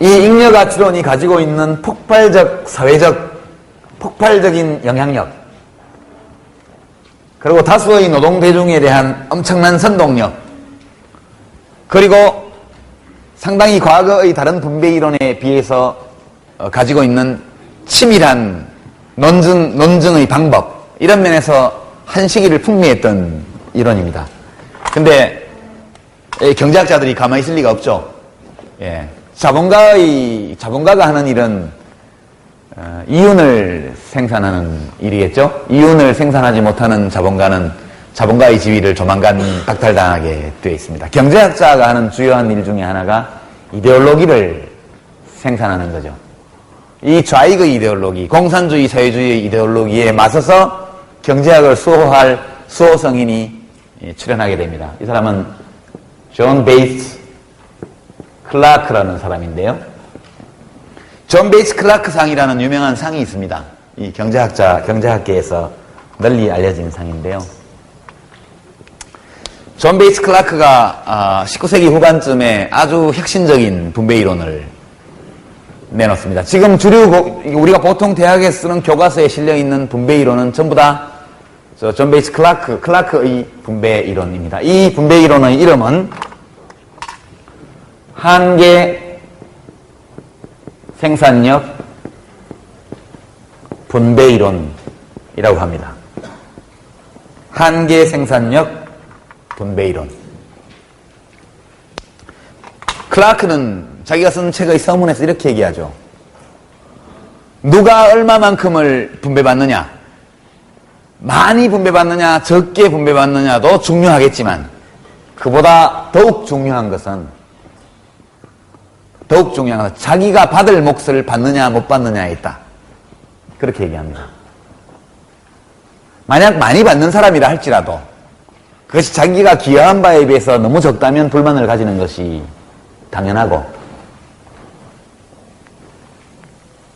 이 잉여가치론이 가지고 있는 폭발적 폭발적인 영향력, 그리고 다수의 노동대중에 대한 엄청난 선동력, 그리고 상당히 과거의 다른 분배이론에 비해서 가지고 있는 치밀한 논증의 방법, 이런 면에서 한 시기를 풍미했던 이론입니다. 근데 경제학자들이 가만히 있을 리가 없죠. 예. 자본가가 하는 일은 이윤을 생산하는 일이겠죠. 이윤을 생산하지 못하는 자본가는 자본가의 지위를 조만간 박탈당하게 되어 있습니다. 경제학자가 하는 주요한 일 중에 하나가 이데올로기를 생산하는 거죠. 이 좌익의 이데올로기, 공산주의, 사회주의의 이데올로기에 맞서서 경제학을 수호할 수호성인이 출연하게 됩니다. 이 사람은 존 베이츠 클라크라는 사람인데요. 존 베이츠 클라크 상이라는 유명한 상이 있습니다. 이 경제학계에서 널리 알려진 상인데요. 존 베이츠 클라크가 19세기 후반쯤에 아주 혁신적인 분배이론을 내놓습니다. 지금 우리가 보통 대학에 쓰는 교과서에 실려있는 분배이론은 전부 다 존 베이츠 클라크의 분배이론입니다. 이 분배이론의 이름은 한계 생산력 분배이론이라고 합니다. 한계 생산력 분배이론. 클라크는 자기가 쓴 책의 서문에서 이렇게 얘기하죠. 누가 얼마만큼을 분배받느냐, 많이 분배받느냐, 적게 분배받느냐도 중요하겠지만 그보다 더욱 중요한 것은 자기가 받을 몫을 받느냐 못 받느냐에 있다. 그렇게 얘기합니다. 만약 많이 받는 사람이라 할지라도 그것이 자기가 기여한 바에 비해서 너무 적다면 불만을 가지는 것이 당연하고,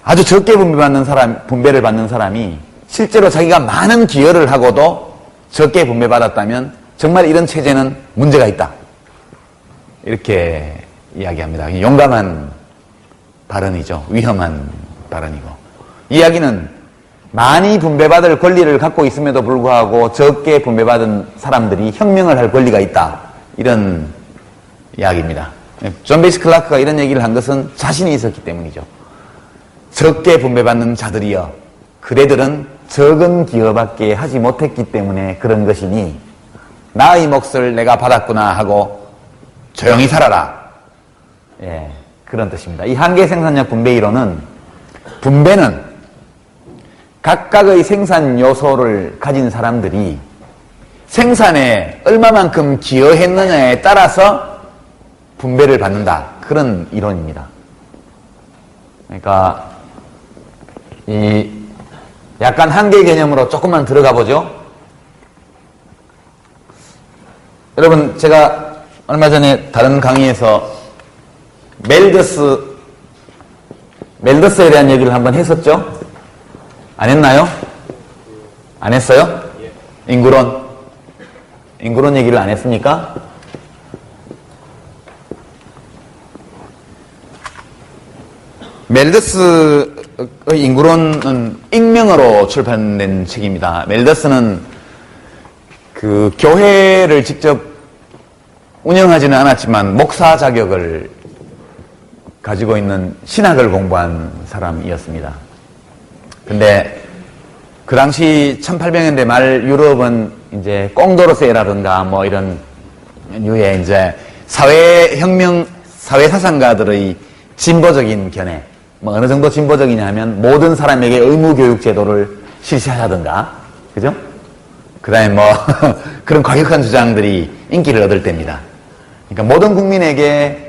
아주 적게 분배를 받는 사람이 실제로 자기가 많은 기여를 하고도 적게 분배받았다면 정말 이런 체제는 문제가 있다. 이렇게 이야기합니다. 용감한 발언이죠. 위험한 발언이고. 이야기는 많이 분배받을 권리를 갖고 있음에도 불구하고 적게 분배받은 사람들이 혁명을 할 권리가 있다. 이런 이야기입니다. 존 베이츠 클라크가 이런 얘기를 한 것은 자신이 있었기 때문이죠. 적게 분배받는 자들이여, 그대들은 적은 기여밖에 하지 못했기 때문에 그런 것이니 나의 몫을 내가 받았구나 하고 조용히 살아라. 예, 그런 뜻입니다. 이 한계 생산력 분배이론은, 분배는 각각의 생산 요소를 가진 사람들이 생산에 얼마만큼 기여했느냐에 따라서 분배를 받는다. 그런 이론입니다. 그러니까 이 약간 한계 개념으로 조금만 들어가 보죠. 여러분, 제가 얼마 전에 다른 강의에서 멜더스에 대한 얘기를 한번 했었죠? 안 했나요? 안 했어요? 인구론 얘기를 안 했습니까? 멜더스의 인구론은 익명으로 출판된 책입니다. 멜더스는 그 교회를 직접 운영하지는 않았지만 목사 자격을 가지고 있는 신학을 공부한 사람이었습니다. 근데 그 당시 1800년대 말 유럽은 이제 꽁도르세라든가 뭐 이런 류의 이제 사회사상가들의 진보적인 견해, 뭐 어느 정도 진보적이냐 하면 모든 사람에게 의무교육 제도를 실시하자든가, 그죠? 그 다음에 뭐 그런 과격한 주장들이 인기를 얻을 때입니다. 그러니까 모든 국민에게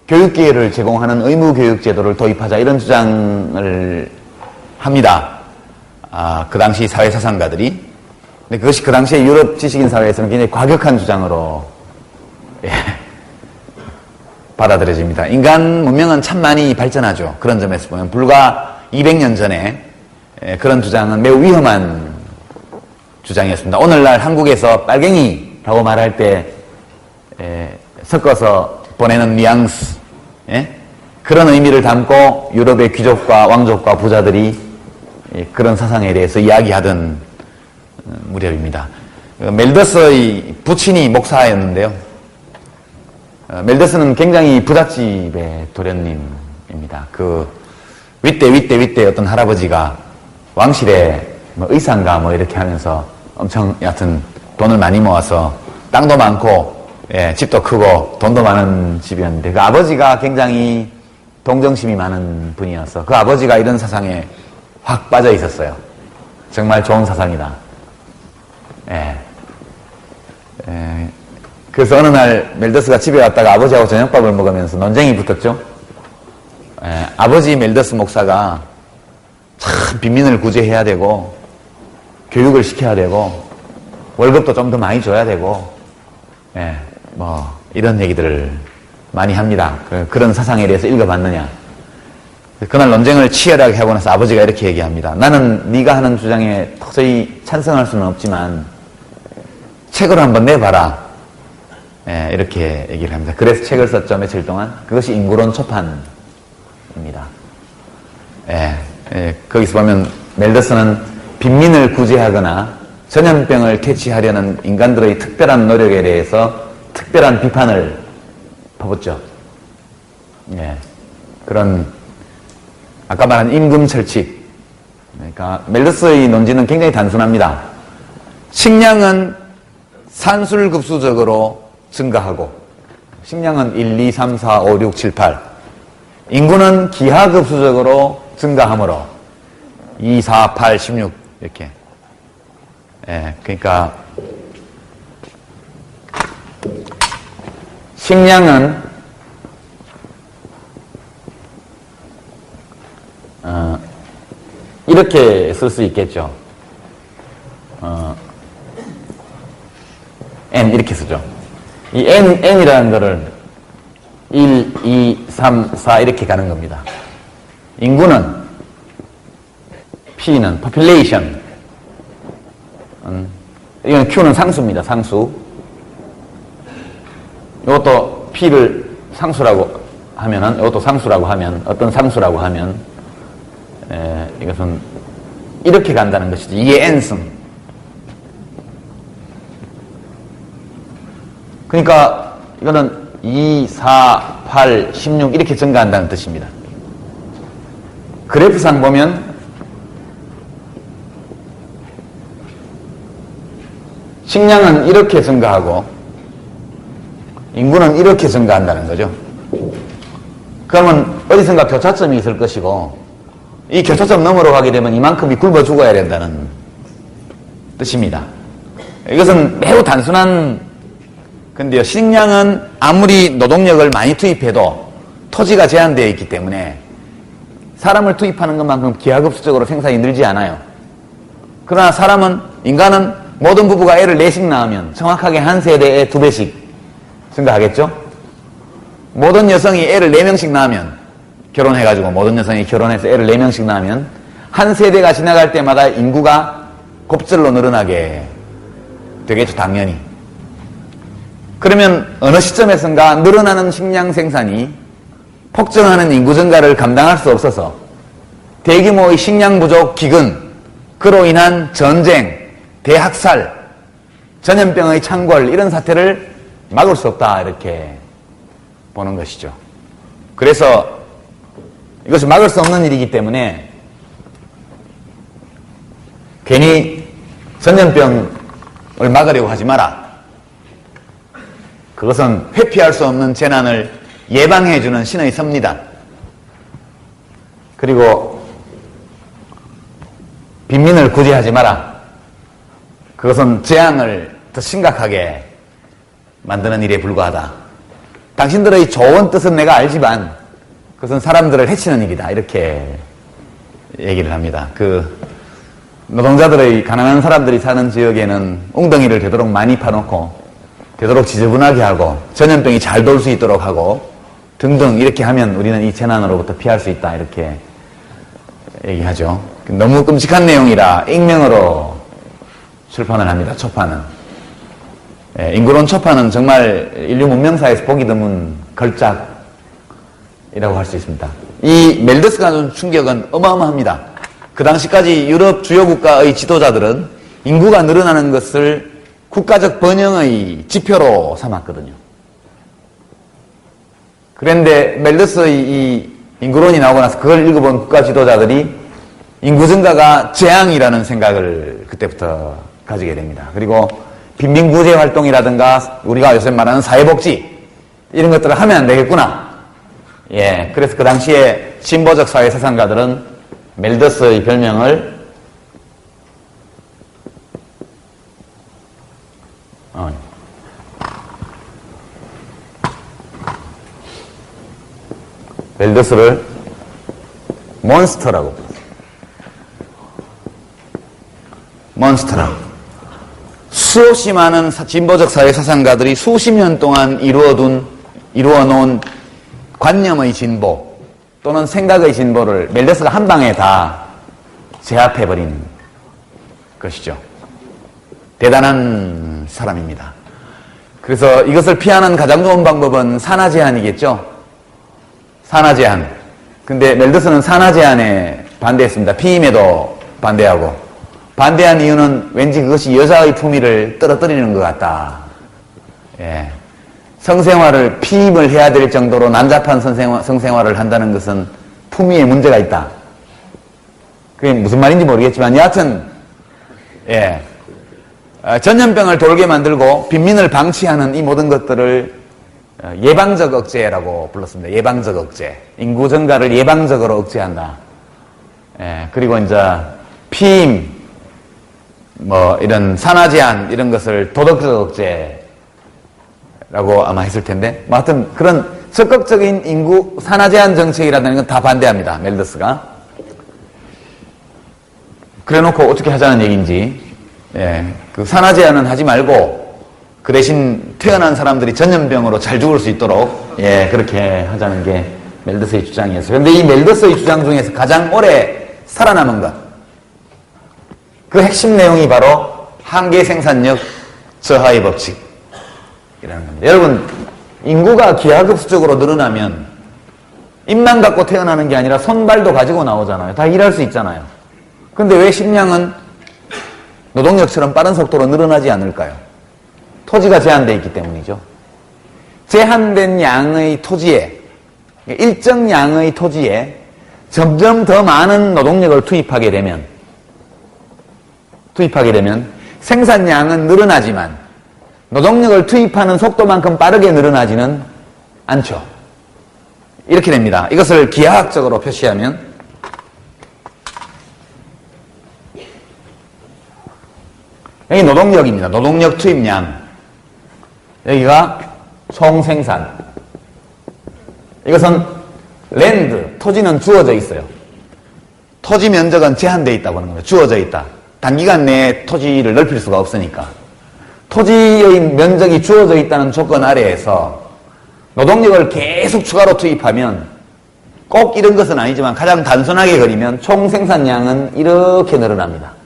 교육 기회를 제공하는 의무교육 제도를 도입하자, 이런 주장을 합니다. 그 당시 사회사상가들이. 근데 그것이 그 당시에 유럽 지식인 사회에서는 굉장히 과격한 주장으로 받아들여집니다. 인간 문명은 참 많이 발전하죠. 그런 점에서 보면 불과 200년 전에 그런 주장은 매우 위험한 주장이었습니다. 오늘날 한국에서 빨갱이라고 말할 때 섞어서 보내는 뉘앙스, 그런 의미를 담고 유럽의 귀족과 왕족과 부자들이 그런 사상에 대해서 이야기하던 무렵입니다. 멜더스의 부친이 목사였는데요. 멜더스는 굉장히 부잣집의 도련님입니다. 그 윗대 어떤 할아버지가 왕실에 의상가 이렇게 하면서 엄청 여하튼 돈을 많이 모아서 땅도 많고 집도 크고 돈도 많은 집이었는데 그 아버지가 굉장히 동정심이 많은 분이어서 그 아버지가 이런 사상에 확 빠져 있었어요. 정말 좋은 사상이다. 그래서 어느 날 멜더스가 집에 왔다가 아버지하고 저녁밥을 먹으면서 논쟁이 붙었죠. 아버지 멜더스 목사가 참 빈민을 구제해야 되고 교육을 시켜야 되고 월급도 좀 더 많이 줘야 되고 이런 얘기들을 많이 합니다. 그런 사상에 대해서 읽어봤느냐. 그날 논쟁을 치열하게 하고 나서 아버지가 이렇게 얘기합니다. 나는 네가 하는 주장에 도저히 찬성할 수는 없지만 책으로 한번 내봐라. 이렇게 얘기를 합니다. 그래서 책을 썼죠. 며칠 동안. 그것이 인구론 초판입니다. 거기서 보면 멜더스는 빈민을 구제하거나 전염병을 퇴치하려는 인간들의 특별한 노력에 대해서 특별한 비판을 퍼붓죠. 그런 아까 말한 임금철칙. 그러니까 멜더스의 논지는 굉장히 단순합니다. 식량은 산술급수적으로 증가하고 식량은 1, 2, 3, 4, 5, 6, 7, 8 인구는 기하급수적으로 증가하므로 2, 4, 8, 16 이렇게 그러니까 식량은 이렇게 쓸 수 있겠죠. N 이렇게 쓰죠. 이 N이라는 거를 1, 2, 3, 4 이렇게 가는 겁니다. 인구는 P는 population 이건 Q는 상수입니다. 상수. 이것도 P를 상수라고 하면은 이것도 상수라고 하면 어떤 상수라고 하면 이것은 이렇게 간다는 것이죠. 이게 N승. 그러니까 이거는 2, 4, 8, 16 이렇게 증가한다는 뜻입니다. 그래프상 보면 식량은 이렇게 증가하고 인구는 이렇게 증가한다는 거죠. 그러면 어디선가 교차점이 있을 것이고 이 교차점 너머로 가게 되면 이만큼이 굶어 죽어야 된다는 뜻입니다. 이것은 매우 단순한 근데요, 식량은 아무리 노동력을 많이 투입해도 토지가 제한되어 있기 때문에 사람을 투입하는 것만큼 기하급수적으로 생산이 늘지 않아요. 그러나 인간은 모든 부부가 애를 4씩 낳으면 정확하게 한 세대에 2배씩 증가하겠죠? 모든 여성이 애를 4명씩 낳으면 결혼해가지고 모든 여성이 결혼해서 애를 4명씩 낳으면 한 세대가 지나갈 때마다 인구가 곱절로 늘어나게 되겠죠, 당연히. 그러면 어느 시점에선가 늘어나는 식량 생산이 폭증하는 인구 증가를 감당할 수 없어서 대규모의 식량 부족, 기근, 그로 인한 전쟁, 대학살, 전염병의 창궐 이런 사태를 막을 수 없다 이렇게 보는 것이죠. 그래서 이것을 막을 수 없는 일이기 때문에 괜히 전염병을 막으려고 하지 마라. 그것은 회피할 수 없는 재난을 예방해주는 신의 섭니다. 그리고 빈민을 구제하지 마라. 그것은 재앙을 더 심각하게 만드는 일에 불과하다. 당신들의 좋은 뜻은 내가 알지만 그것은 사람들을 해치는 일이다. 이렇게 얘기를 합니다. 노동자들의 가난한 사람들이 사는 지역에는 웅덩이를 되도록 많이 파놓고 되도록 지저분하게 하고 전염병이 잘 돌 수 있도록 하고 등등 이렇게 하면 우리는 이 재난으로부터 피할 수 있다 이렇게 얘기하죠. 너무 끔찍한 내용이라 익명으로 출판을 합니다. 초판은. 인구론 초판은 정말 인류 문명사에서 보기 드문 걸작 이라고 할 수 있습니다. 이 멜더스가 준 충격은 어마어마합니다. 그 당시까지 유럽 주요 국가의 지도자들은 인구가 늘어나는 것을 국가적 번영의 지표로 삼았거든요. 그런데 멜더스의 이 인구론이 나오고 나서 그걸 읽어본 국가 지도자들이 인구 증가가 재앙이라는 생각을 그때부터 가지게 됩니다. 그리고 빈민구제 활동이라든가 우리가 요새 말하는 사회복지 이런 것들을 하면 안 되겠구나. 예, 그래서 그 당시에 진보적 사회사상가들은 멜더스의 별명을 멜더스를 몬스터라고 불렀어요. 몬스터라고. 수없이 많은 진보적 사회사상가들이 수십 년 동안 이루어놓은 관념의 진보 또는 생각의 진보를 멜더스가 한 방에 다 제압해버린 것이죠. 대단한 사람입니다. 그래서 이것을 피하는 가장 좋은 방법은 산하 제한이겠죠. 산하 제한. 근데 멜더스는 산하 제한에 반대했습니다. 피임에도 반대하고. 반대한 이유는 왠지 그것이 여자의 품위를 떨어뜨리는 것 같다. 예. 성생활을 피임을 해야 될 정도로 난잡한 성생활을 한다는 것은 품위에 문제가 있다. 그게 무슨 말인지 모르겠지만 여하튼 예. 전염병을 돌게 만들고 빈민을 방치하는 이 모든 것들을 예방적 억제라고 불렀습니다. 예방적 억제. 인구 증가를 예방적으로 억제한다. 예, 그리고 이제 피임, 이런 산하 제한 이런 것을 도덕적 억제라고 아마 했을 텐데, 하여튼 그런 적극적인 인구 산하 제한 정책이라는 건 다 반대합니다. 멜더스가. 그래놓고 어떻게 하자는 얘기인지, 예, 그 산하 제한은 하지 말고. 그 대신 태어난 사람들이 전염병으로 잘 죽을 수 있도록 예 그렇게 하자는 게 멜더스의 주장이었어요. 그런데 이 멜더스의 주장 중에서 가장 오래 살아남은 것, 그 핵심 내용이 바로 한계 생산력 저하의 법칙이라는 겁니다. 여러분, 인구가 기하급수적으로 늘어나면 입만 갖고 태어나는 게 아니라 손발도 가지고 나오잖아요. 다 일할 수 있잖아요. 근데 왜 식량은 노동력처럼 빠른 속도로 늘어나지 않을까요? 토지가 제한되어 있기 때문이죠. 제한된 양의 토지에, 일정 양의 토지에 점점 더 많은 노동력을 투입하게 되면 생산량은 늘어나지만 노동력을 투입하는 속도만큼 빠르게 늘어나지는 않죠. 이렇게 됩니다. 이것을 기하학적으로 표시하면 여기 노동력입니다. 노동력 투입량. 여기가 총생산. 이것은 랜드, 토지는 주어져 있어요. 토지 면적은 제한되어 있다고 하는 겁니다. 주어져 있다. 단기간 내에 토지를 넓힐 수가 없으니까. 토지의 면적이 주어져 있다는 조건 아래에서 노동력을 계속 추가로 투입하면 꼭 이런 것은 아니지만 가장 단순하게 그리면 총생산량은 이렇게 늘어납니다.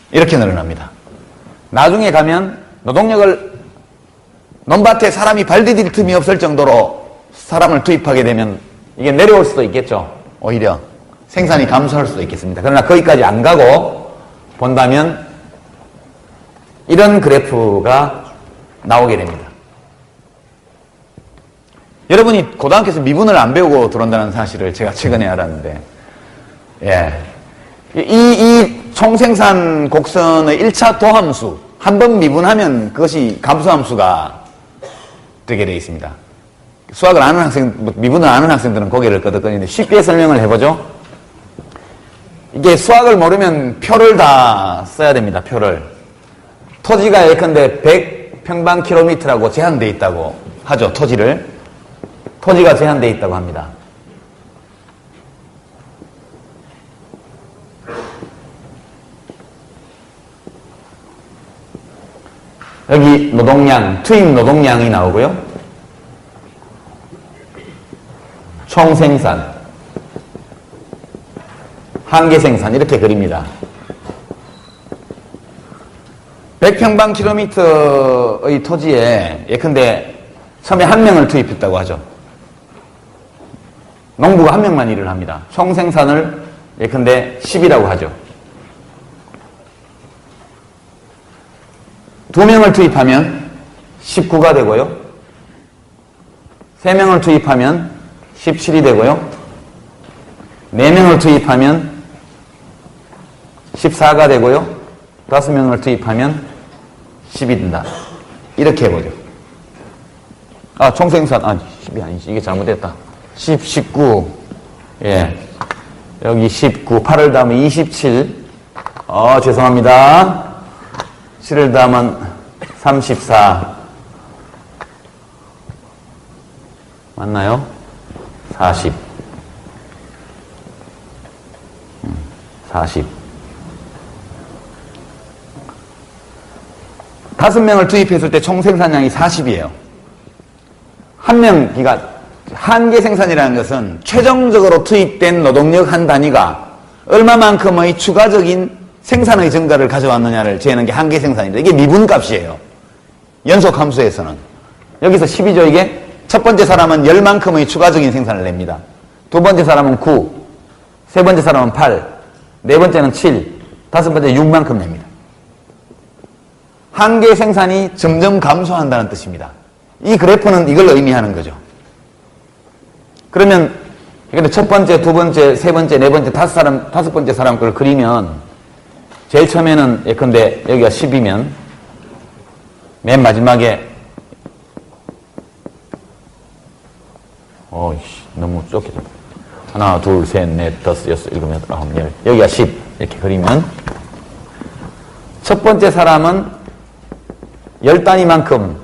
이렇게 늘어납니다. 나중에 가면 노동력을 논밭에 사람이 발디딜 틈이 없을 정도로 사람을 투입하게 되면 이게 내려올 수도 있겠죠. 오히려 생산이 감소할 수도 있겠습니다. 그러나 거기까지 안 가고 본다면 이런 그래프가 나오게 됩니다. 여러분이 고등학교에서 미분을 안 배우고 들어온다는 사실을 제가 최근에 알았는데, 예. 이 총생산 곡선의 1차 도함수, 한 번 미분하면 그것이 감소함수가 되게 되어 있습니다. 수학을 아는 학생, 미분을 아는 학생들은 고개를 끄덕거리는데 쉽게 설명을 해보죠. 이게 수학을 모르면 표를 다 써야 됩니다. 표를. 토지가 예컨대 100평방킬로미터라고 제한되어 있다고 하죠. 토지를. 토지가 제한되어 있다고 합니다. 여기 노동량, 투입 노동량이 나오고요. 총생산, 한계생산 이렇게 그립니다. 100평방킬로미터의 토지에 예컨대 처음에 한 명을 투입했다고 하죠. 농부가 한 명만 일을 합니다. 총 생산을 예컨대 10이라고 하죠. 2명을 투입하면 19가 되고요. 3명을 투입하면 17이 되고요. 4명을 투입하면 14가 되고요. 5명을 투입하면 10이 된다. 이렇게 해보죠. 총생산, 10이 아니지. 이게 잘못됐다. 10, 19. 예. 여기 19. 8을 더하면 27. 죄송합니다. 7을 더하면 34. 맞나요? 40. 40. 5명을 투입했을 때 총 생산량이 40이에요. 그러니까 한계 생산이라는 것은 최종적으로 투입된 노동력 한 단위가 얼마만큼의 추가적인 생산의 증가를 가져왔느냐를 재는 게 한계 생산입니다. 이게 미분값이에요. 연속 함수에서는. 여기서 10이죠, 이게? 첫 번째 사람은 10만큼의 추가적인 생산을 냅니다. 두 번째 사람은 9, 세 번째 사람은 8, 네 번째는 7, 다섯 번째 6만큼 냅니다. 한계 생산이 점점 감소한다는 뜻입니다. 이 그래프는 이걸 의미하는 거죠. 그러면 첫 번째, 두 번째, 세 번째, 네 번째, 다섯 번째 사람 걸 그리면 제일 처음에는 예컨대 여기가 10이면 맨 마지막에 너무 좁게 하나, 둘, 셋, 넷, 다섯, 여섯, 일곱, 여덟, 아홉, 열 여기가 10 이렇게 그리면 첫 번째 사람은 10단위만큼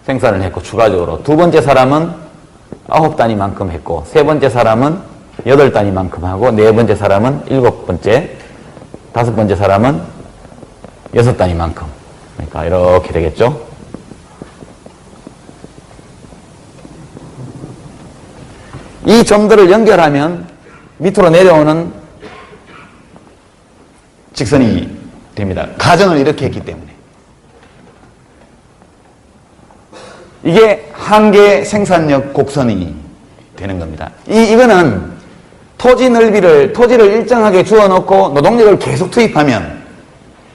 생산을 했고 추가적으로 두 번째 사람은 9단위만큼 했고 세 번째 사람은 8단위만큼 하고 네 번째 사람은 7번째 다섯 번째 사람은 6단위만큼 그러니까 이렇게 되겠죠. 이 점들을 연결하면 밑으로 내려오는 직선이 됩니다. 가정을 이렇게 했기 때문에. 이게 한계 생산력 곡선이 되는 겁니다. 이거는 토지를 일정하게 주어놓고 노동력을 계속 투입하면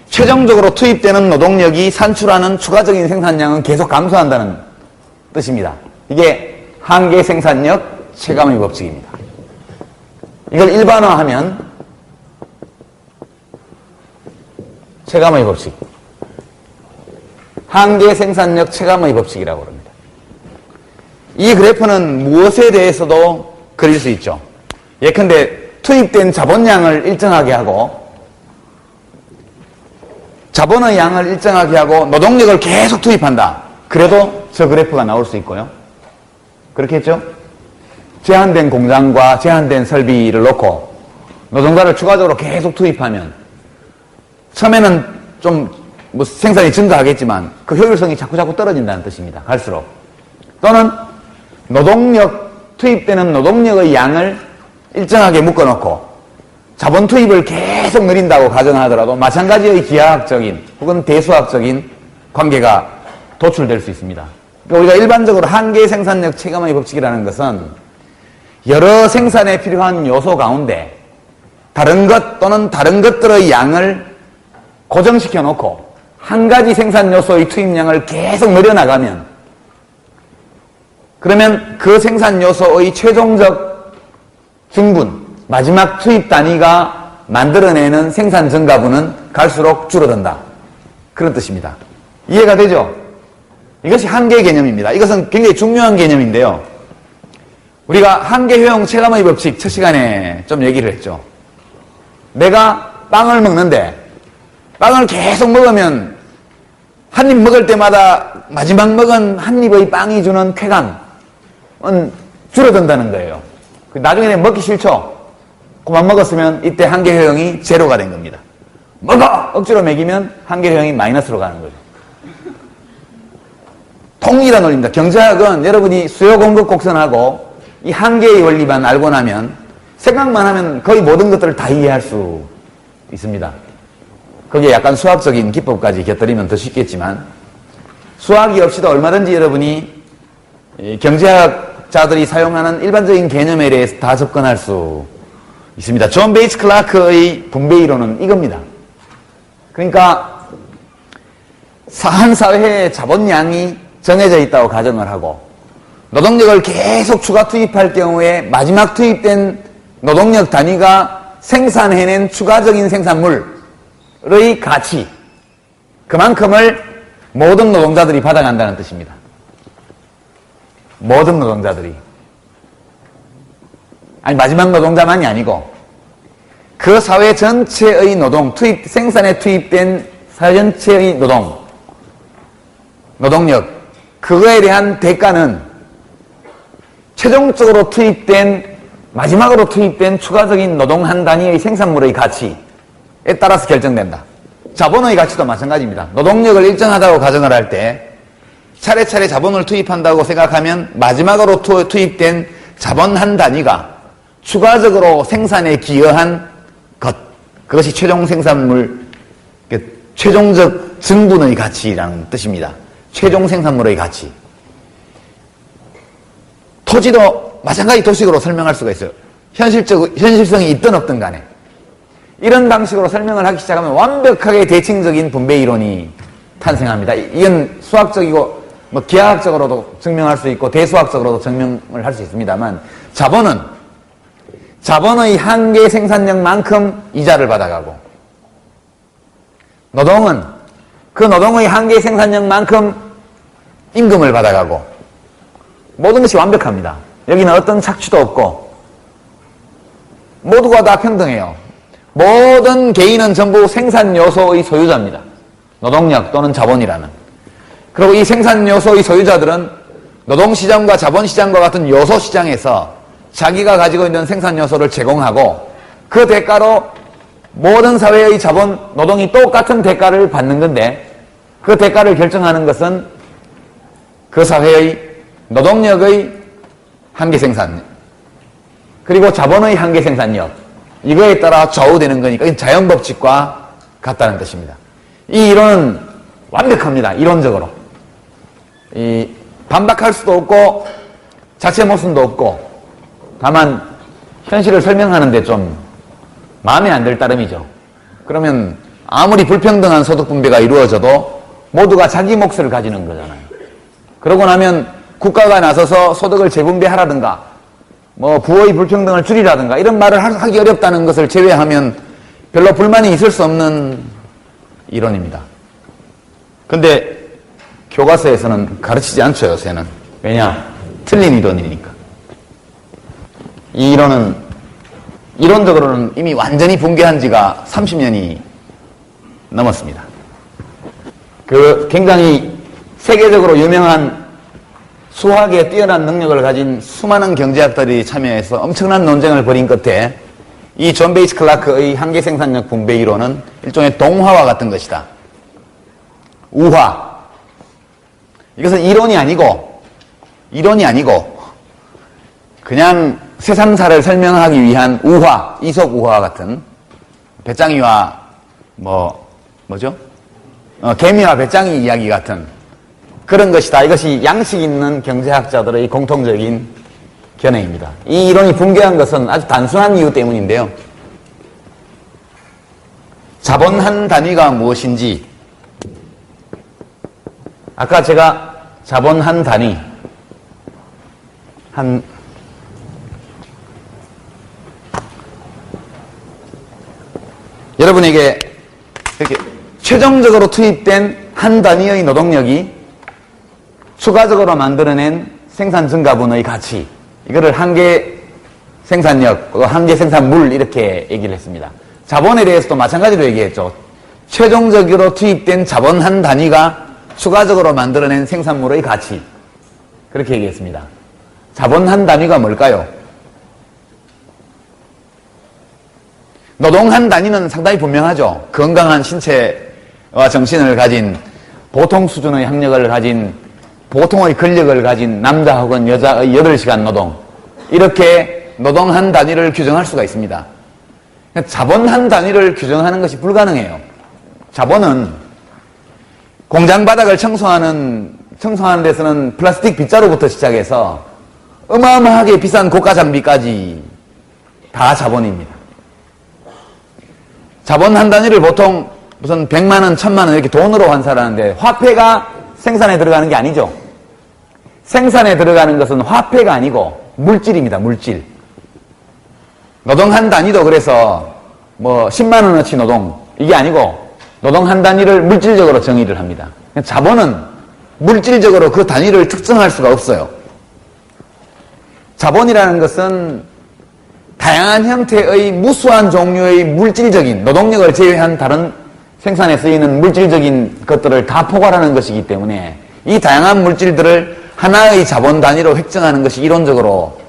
최종적으로 투입되는 노동력이 산출하는 추가적인 생산량은 계속 감소한다는 뜻입니다. 이게 한계 생산력 체감의 법칙입니다. 이걸 일반화하면 체감의 법칙, 한계 생산력 체감의 법칙이라고 합니다. 이 그래프는 무엇에 대해서도 그릴 수 있죠. 예컨대 투입된 자본량을 일정하게 하고 자본의 양을 일정하게 하고 노동력을 계속 투입한다. 그래도 저 그래프가 나올 수 있고요. 그렇겠죠? 제한된 공장과 제한된 설비를 놓고 노동자를 추가적으로 계속 투입하면 처음에는 좀 생산이 증가하겠지만 그 효율성이 자꾸 떨어진다는 뜻입니다. 갈수록. 또는 투입되는 노동력의 양을 일정하게 묶어놓고 자본 투입을 계속 늘린다고 가정하더라도 마찬가지의 기하학적인 혹은 대수학적인 관계가 도출될 수 있습니다. 그러니까 우리가 일반적으로 한계 생산력 체감의 법칙이라는 것은 여러 생산에 필요한 요소 가운데 다른 것 또는 다른 것들의 양을 고정시켜 놓고 한 가지 생산 요소의 투입량을 계속 늘려나가면 그러면 그 생산 요소의 최종적 증분, 마지막 투입 단위가 만들어내는 생산 증가분은 갈수록 줄어든다. 그런 뜻입니다. 이해가 되죠? 이것이 한계 개념입니다. 이것은 굉장히 중요한 개념인데요. 우리가 한계 효용 체감의 법칙 첫 시간에 좀 얘기를 했죠. 내가 빵을 먹는데 빵을 계속 먹으면 한 입 먹을 때마다 마지막 먹은 한 입의 빵이 주는 쾌감은 줄어든다는 거예요. 나중에 먹기 싫죠? 그만 먹었으면 이때 한계 효용이 제로가 된 겁니다. 먹어! 억지로 먹이면 한계 효용이 마이너스로 가는 거죠. 통일한 원리입니다. 경제학은 여러분이 수요 공급 곡선하고 이 한계의 원리만 알고 나면 생각만 하면 거의 모든 것들을 다 이해할 수 있습니다. 거기에 약간 수학적인 기법까지 곁들이면 더 쉽겠지만 수학이 없이도 얼마든지 여러분이 경제학자들이 사용하는 일반적인 개념에 대해서 다 접근할 수 있습니다. 존 베이츠 클라크의 분배 이론은 이겁니다. 그러니까 한 사회의 자본량이 정해져 있다고 가정을 하고 노동력을 계속 추가 투입할 경우에 마지막 투입된 노동력 단위가 생산해낸 추가적인 생산물의 가치, 그만큼을 모든 노동자들이 받아간다는 뜻입니다. 모든 노동자들이. 아니, 마지막 노동자만이 아니고 그 사회 전체의 노동, 생산에 투입된 사회 전체의 노동력, 그거에 대한 대가는 최종적으로 마지막으로 투입된 추가적인 노동 한 단위의 생산물의 가치에 따라서 결정된다. 자본의 가치도 마찬가지입니다. 노동력을 일정하다고 가정을 할 때 차례차례 자본을 투입한다고 생각하면 마지막으로 투입된 자본 한 단위가 추가적으로 생산에 기여한 것, 그것이 최종 생산물, 최종적 증분의 가치라는 뜻입니다. 최종 생산물의 가치. 토지도 마찬가지 도식으로 설명할 수가 있어요. 현실성이 있든 없든 간에. 이런 방식으로 설명을 하기 시작하면 완벽하게 대칭적인 분배 이론이 탄생합니다. 이건 수학적이고 기하학적으로도 증명할 수 있고 대수학적으로도 증명을 할 수 있습니다만 자본의 한계 생산력만큼 이자를 받아가고 노동은 그 노동의 한계 생산력만큼 임금을 받아가고 모든 것이 완벽합니다. 여기는 어떤 착취도 없고 모두가 다 평등해요. 모든 개인은 전부 생산 요소의 소유자입니다. 노동력 또는 자본이라는. 그리고 이 생산 요소의 소유자들은 노동시장과 자본시장과 같은 요소시장에서 자기가 가지고 있는 생산 요소를 제공하고 그 대가로 모든 사회의 자본, 노동이 똑같은 대가를 받는 건데 그 대가를 결정하는 것은 그 사회의 노동력의 한계 생산 그리고 자본의 한계 생산력 이거에 따라 좌우되는 거니까 자연법칙과 같다는 뜻입니다. 이 이론은 완벽합니다. 이론적으로. 반박할 수도 없고 자체 모순도 없고 다만 현실을 설명하는데 좀 마음에 안 들 따름이죠. 그러면 아무리 불평등한 소득 분배가 이루어져도 모두가 자기 몫을 가지는 거잖아요. 그러고 나면 국가가 나서서 소득을 재분배하라든가 부의 불평등을 줄이라든가 이런 말을 하기 어렵다는 것을 제외하면 별로 불만이 있을 수 없는 이론입니다. 근데 교과서에서는 가르치지 않죠, 요새는. 왜냐? 틀린 이론이니까. 이 이론은 이론적으로는 이미 완전히 붕괴한 지가 30년이 넘었습니다. 굉장히 세계적으로 유명한 수학에 뛰어난 능력을 가진 수많은 경제학들이 참여해서 엄청난 논쟁을 벌인 끝에 이 존 베이츠 클라크의 한계 생산력 분배 이론은 일종의 동화와 같은 것이다. 우화. 이것은 이론이 아니고 그냥 세상사를 설명하기 위한 우화, 이솝 우화와 같은 배짱이와 개미와 배짱이 이야기 같은 그런 것이다. 이것이 양식 있는 경제학자들의 공통적인 견해입니다. 이 이론이 붕괴한 것은 아주 단순한 이유 때문인데요. 자본 한 단위가 무엇인지 아까 제가 자본 한 단위 여러분에게 이렇게 최종적으로 투입된 한 단위의 노동력이 추가적으로 만들어낸 생산 증가분의 가치, 이거를 한계 생산력, 한계 생산물 이렇게 얘기를 했습니다. 자본에 대해서도 마찬가지로 얘기했죠. 최종적으로 투입된 자본 한 단위가 추가적으로 만들어낸 생산물의 가치, 그렇게 얘기했습니다. 자본 한 단위가 뭘까요? 노동 한 단위는 상당히 분명하죠. 건강한 신체와 정신을 가진 보통 수준의 학력을 가진 보통의 근력을 가진 남자 혹은 여자의 8시간 노동, 이렇게 노동 한 단위를 규정할 수가 있습니다. 자본 한 단위를 규정하는 것이 불가능해요. 자본은 공장 바닥을 청소하는 데서는 플라스틱 빗자루부터 시작해서 어마어마하게 비싼 고가 장비까지 다 자본입니다. 자본 한 단위를 보통 무슨 100만 원, 1000만 원 이렇게 돈으로 환산하는데 화폐가 생산에 들어가는 게 아니죠. 생산에 들어가는 것은 화폐가 아니고 물질입니다. 물질. 노동 한 단위도 그래서 뭐 10만 원어치 노동 이게 아니고 노동 한 단위를 물질적으로 정의를 합니다. 자본은 물질적으로 그 단위를 특정할 수가 없어요. 자본이라는 것은 다양한 형태의 무수한 종류의 물질적인 노동력을 제외한 다른 생산에 쓰이는 물질적인 것들을 다 포괄하는 것이기 때문에 이 다양한 물질들을 하나의 자본 단위로 획정하는 것이 이론적으로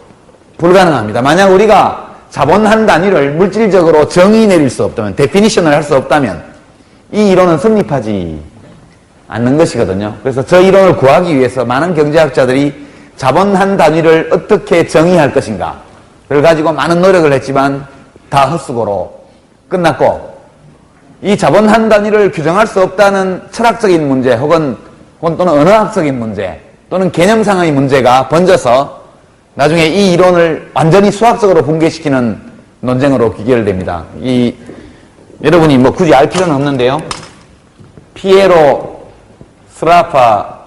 불가능합니다. 만약 우리가 자본 한 단위를 물질적으로 정의 내릴 수 없다면, 데피니션을 할 수 없다면 이 이론은 성립하지 않는 것이거든요. 그래서 저 이론을 구하기 위해서 많은 경제학자들이 자본 한 단위를 어떻게 정의할 것인가 를 가지고 많은 노력을 했지만 다 헛수고로 끝났고, 이 자본 한 단위를 규정할 수 없다는 철학적인 문제 혹은 또는 언어학적인 문제 또는 개념상의 문제가 번져서 나중에 이 이론을 완전히 수학적으로 붕괴시키는 논쟁으로 귀결됩니다. 여러분이 뭐 굳이 알 필요는 없는데요. 피에로 스라파라는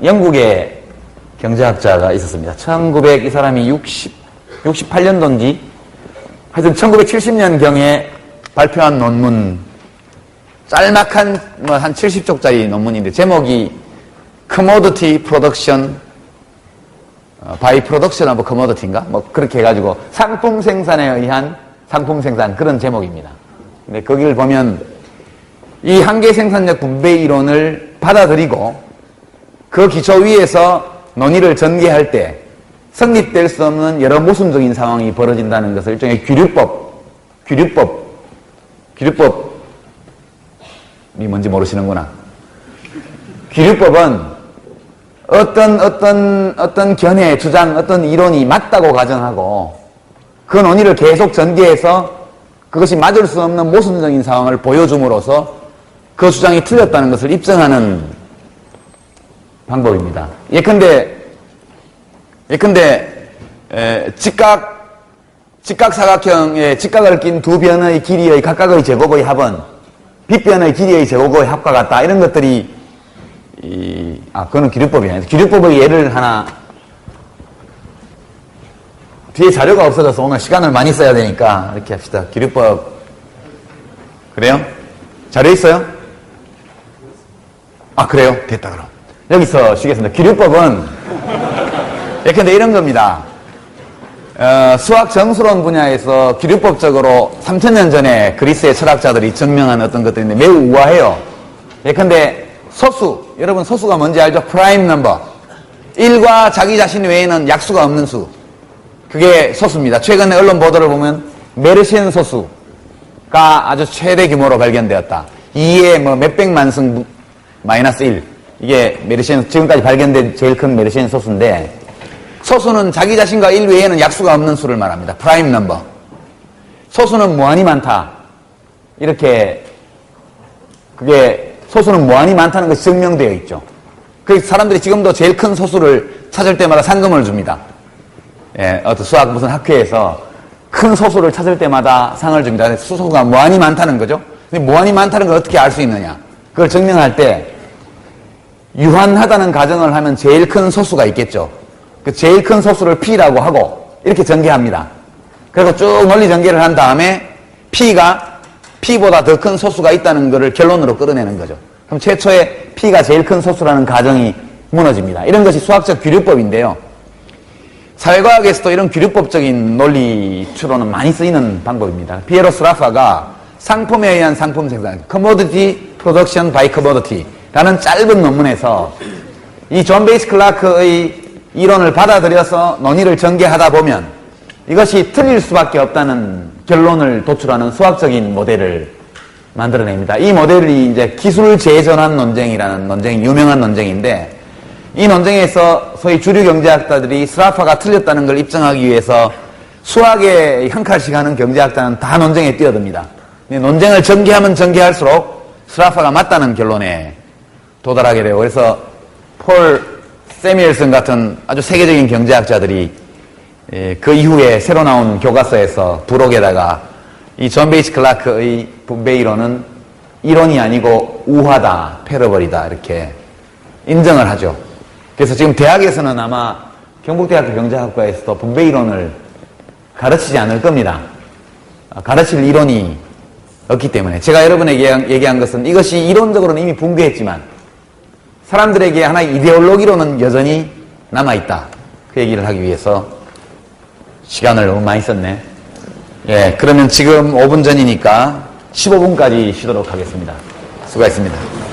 영국의 경제학자가 있었습니다. 이 사람이 68년도인지 하여튼 1970년경에 발표한 논문, 짤막한 한 70쪽짜리 논문인데 제목이 Commodity Production by Production of Commodity인가? 뭐 그렇게 해가지고 상품 생산에 의한 상품 생산, 그런 제목입니다. 근데 거기를 보면 이 한계 생산력 분배 이론을 받아들이고 그 기초 위에서 논의를 전개할 때 성립될 수 없는 여러 모순적인 상황이 벌어진다는 것을 일종의 규律법이 뭔지 모르시는구나. 규律법은 어떤 견해, 주장, 어떤 이론이 맞다고 가정하고 그 논의를 계속 전개해서 그것이 맞을 수 없는 모순적인 상황을 보여줌으로써 그 주장이 틀렸다는 것을 입증하는 방법입니다. 예컨대 직각사각형에 직각을 낀 두 변의 길이의 각각의 제곱의 합은 빗변의 길이의 제곱의 합과 같다. 이런 것들이 그거는 규律법이 아니에요. 규律법의 예를 하나, 뒤에 자료가 없어져서 오늘 시간을 많이 써야 되니까 이렇게 합시다. 규律법. 그래요? 자료 있어요? 그래요? 됐다 그럼. 여기서 쉬겠습니다. 규律법은 예컨대 이런 겁니다. 수학 정수론 분야에서 규律법적으로 3000년 전에 그리스의 철학자들이 증명한 어떤 것들인데 매우 우아해요. 예컨대 소수, 여러분 소수가 뭔지 알죠? 프라임 넘버. 1과 자기 자신 외에는 약수가 없는 수. 그게 소수입니다. 최근에 언론 보도를 보면 메르시안 소수가 아주 최대 규모로 발견되었다. 2의 뭐 몇백만 승 마이너스 1. 이게 메르시안, 지금까지 발견된 제일 큰 메르시안 소수인데, 소수는 자기 자신과 1 외에는 약수가 없는 수를 말합니다. 프라임 넘버. 소수는 무한히 많다. 이렇게, 그게 소수는 무한히 많다는 것이 증명되어 있죠. 그래서 사람들이 지금도 제일 큰 소수를 찾을 때마다 상금을 줍니다. 어떤 수학 무슨 학회에서 큰 소수를 찾을 때마다 상을 줍니다. 소수가 무한히 많다는 거죠. 근데 무한히 많다는 걸 어떻게 알 수 있느냐? 그걸 증명할 때 유한하다는 가정을 하면 제일 큰 소수가 있겠죠. 그 제일 큰 소수를 P라고 하고 이렇게 전개합니다. 그리고 쭉 논리 전개를 한 다음에 P보다 더 큰 소수가 있다는 것을 결론으로 끌어내는 거죠. 그럼 최초에 P가 제일 큰 소수라는 가정이 무너집니다. 이런 것이 수학적 규律법인데요. 사회과학에서도 이런 규律법적인 논리 추론은 많이 쓰이는 방법입니다. 피에로 스라파가 상품에 의한 상품 생산, Commodity Production by Commodity 라는 짧은 논문에서 이 존 베이스 클라크의 이론을 받아들여서 논의를 전개하다 보면 이것이 틀릴 수밖에 없다는 결론을 도출하는 수학적인 모델을 만들어냅니다. 이 모델이 이제 기술 재전환 논쟁이라는 논쟁이 유명한 논쟁인데, 이 논쟁에서 소위 주류 경제학자들이 스라파가 틀렸다는 걸 입증하기 위해서 수학에 한 칼씩 하는 경제학자는 다 논쟁에 뛰어듭니다. 논쟁을 전개하면 전개할수록 스라파가 맞다는 결론에 도달하게 돼요. 그래서 폴 세미얼슨 같은 아주 세계적인 경제학자들이 그 이후에 새로 나온 교과서에서 부록에다가 이 존 베이치 클라크의 분배 이론은 이론이 아니고 우화다, 패러벌이다 이렇게 인정을 하죠. 그래서 지금 대학에서는 아마 경북대학교 경제학과에서도 분배 이론을 가르치지 않을 겁니다. 가르칠 이론이 없기 때문에 제가 여러분에게 얘기한 것은 이것이 이론적으로는 이미 붕괴했지만 사람들에게 하나의 이데올로기로는 여전히 남아있다. 그 얘기를 하기 위해서 시간을 너무 많이 썼네. 예, 그러면 지금 5분 전이니까 15분까지 쉬도록 하겠습니다. 수고하셨습니다.